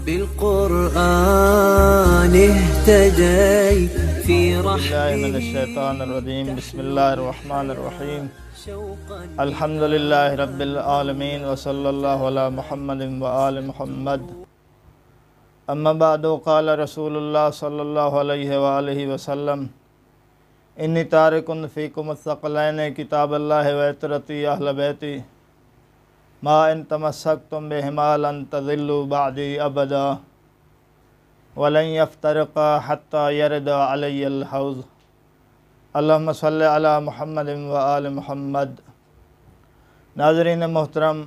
بالقرآن اهتديت في بالله من الشیطان الرجیم بسم اللہ الرحمن الرحیم الحمد للہ رب العالمین وصلی اللہ علی محمد وآل محمد اما بعد قال رسول اللہ صلی اللہ علیہ وآلہ وسلم انی تارکن فیکم الثقلین کتاب اللہ وعطرتی اہل بیتی ما ان تمسکتم بہما لن تضلوا بعدی ابدا ولن یفترقا حتی یرد علی الحوض اللہم صلی علی محمد وآل محمد۔ ناظرین محترم،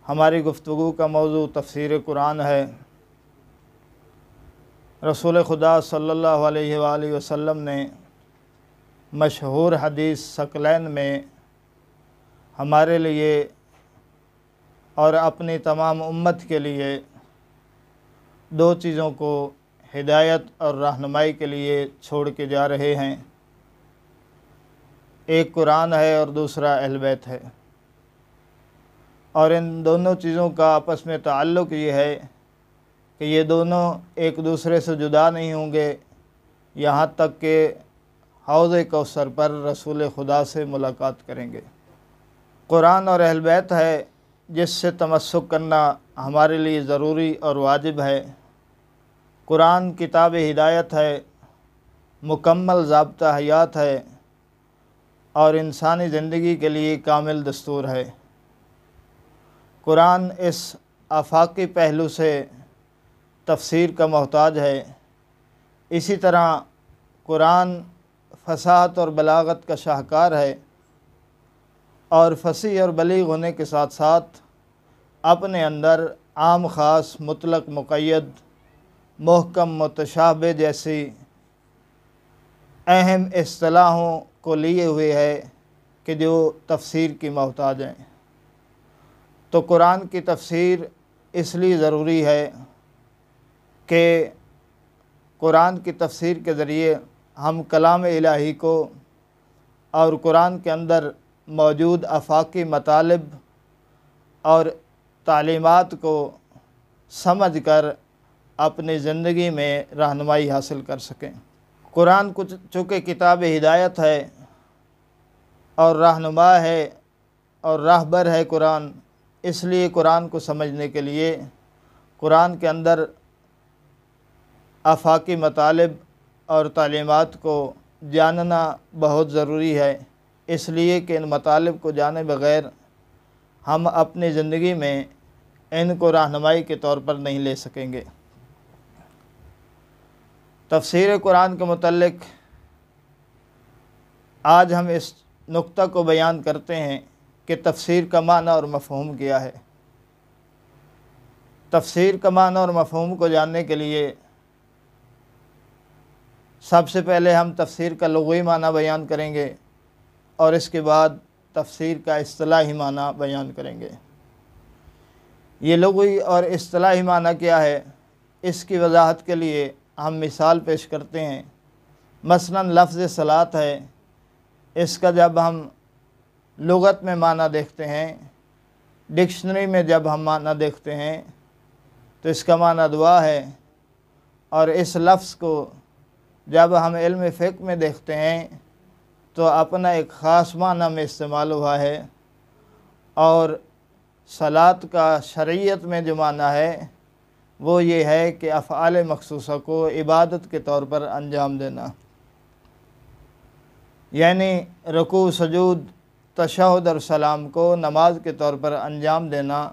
ہماری گفتگو کا موضوع تفسیر قرآن ہے۔ رسول خدا صلی اللہ علیہ وآلہ وسلم نے مشہور حدیث ثقلین میں ہمارے لیے اور اپنی تمام امت کے لیے دو چیزوں کو ہدایت اور رہنمائی کے لیے چھوڑ کے جا رہے ہیں، ایک قرآن ہے اور دوسرا اہل بیت ہے، اور ان دونوں چیزوں کا آپس میں تعلق یہ ہے کہ یہ دونوں ایک دوسرے سے جدا نہیں ہوں گے یہاں تک کہ حوض کوثر پر رسول خدا سے ملاقات کریں گے۔ قرآن اور اہل بیت ہے جس سے تمسک کرنا ہمارے لیے ضروری اور واجب ہے۔ قرآن کتاب ہدایت ہے، مکمل ضابطہ حیات ہے اور انسانی زندگی کے لیے کامل دستور ہے۔ قرآن اس آفاقی پہلو سے تفسیر کا محتاج ہے، اسی طرح قرآن فصاحت اور بلاغت کا شاہکار ہے اور فصیح اور بلیغ ہونے کے ساتھ ساتھ اپنے اندر عام خاص مطلق مقید محکم متشابہ جیسی اہم اصطلاحوں کو لیے ہوئے ہے کہ جو تفسیر کی محتاج ہیں۔ تو قرآن کی تفسیر اس لیے ضروری ہے کہ قرآن کی تفسیر کے ذریعے ہم کلام الہی کو اور قرآن کے اندر موجود آفاقی مطالب اور تعلیمات کو سمجھ کر اپنی زندگی میں رہنمائی حاصل کر سکیں۔ قرآن چونکہ کتاب ہدایت ہے اور رہنما ہے اور راہبر ہے قرآن، اس لیے قرآن کو سمجھنے کے لیے قرآن کے اندر آفاقی مطالب اور تعلیمات کو جاننا بہت ضروری ہے، اس لیے کہ ان مطالب کو جانے بغیر ہم اپنی زندگی میں ان کو رہنمائی کے طور پر نہیں لے سکیں گے۔ تفسیر قرآن کے متعلق آج ہم اس نقطہ کو بیان کرتے ہیں کہ تفسیر کا معنی اور مفہوم کیا ہے۔ تفسیر کا معنی اور مفہوم کو جاننے کے لیے سب سے پہلے ہم تفسیر کا لغوی معنی بیان کریں گے اور اس کے بعد تفسیر کا اصطلاحی معنی بیان کریں گے۔ یہ لغوی اور اصطلاحی معنی کیا ہے، اس کی وضاحت کے لیے ہم مثال پیش کرتے ہیں۔ مثلا لفظ صلاۃ ہے، اس کا جب ہم لغت میں معنی دیکھتے ہیں، ڈکشنری میں جب ہم معنی دیکھتے ہیں تو اس کا معنی دعا ہے، اور اس لفظ کو جب ہم علم فقہ میں دیکھتے ہیں تو اپنا ایک خاص معنی میں استعمال ہوا ہے، اور صلاۃ کا شرعیت میں جو معنی ہے وہ یہ ہے کہ افعال مخصوصہ کو عبادت کے طور پر انجام دینا، یعنی رکوع، سجود، تشہد اور سلام کو نماز کے طور پر انجام دینا،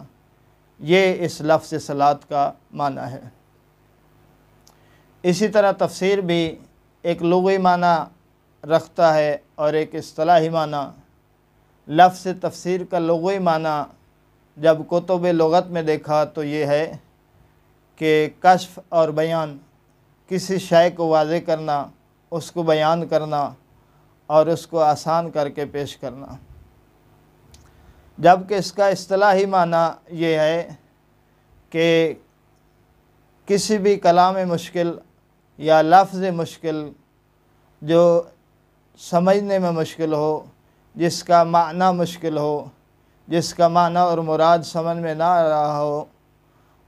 یہ اس لفظ صلاۃ کا معنی ہے۔ اسی طرح تفسیر بھی ایک لغوی معنی رکھتا ہے اور ایک اصطلاحی معنی۔ لفظ تفسیر کا لغوی معنی جب کتب لغت میں دیکھا تو یہ ہے کہ کشف اور بیان، کسی شے کو واضح کرنا، اس کو بیان کرنا اور اس کو آسان کر کے پیش کرنا۔ جبکہ اس کا اصطلاحی معنی یہ ہے کہ کسی بھی کلام مشکل یا لفظ مشکل جو سمجھنے میں مشکل ہو، جس کا معنی مشکل ہو، جس کا معنی اور مراد سمجھ میں نہ آ رہا ہو،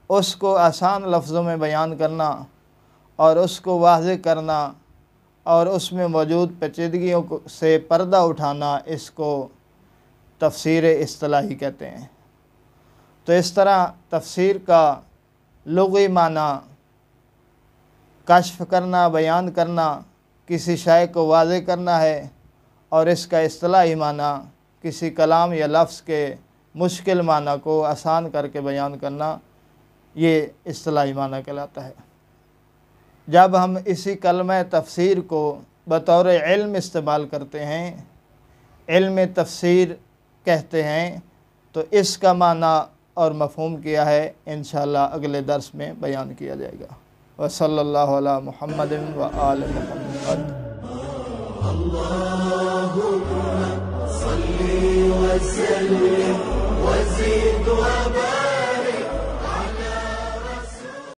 اس کو آسان لفظوں میں بیان کرنا اور اس کو واضح کرنا اور اس میں موجود پیچیدگیوں سے پردہ اٹھانا، اس کو تفسیر اصطلاحی کہتے ہیں۔ تو اس طرح تفسیر کا لغوی معنی کشف کرنا، بیان کرنا، کسی شے کو واضح کرنا ہے، اور اس کا اصطلاحی معنی کسی کلام یا لفظ کے مشکل معنی کو آسان کر کے بیان کرنا، یہ اصطلاحی معنی کہلاتا ہے۔ جب ہم اسی کلمہ تفسیر کو بطور علم استعمال کرتے ہیں، علم تفسیر کہتے ہیں، تو اس کا معنی اور مفہوم کیا ہے انشاءاللہ اگلے درس میں بیان کیا جائے گا۔ وصلی اللہ علی محمد و آل محمد۔ اللهم صل وسلم وزد وبارك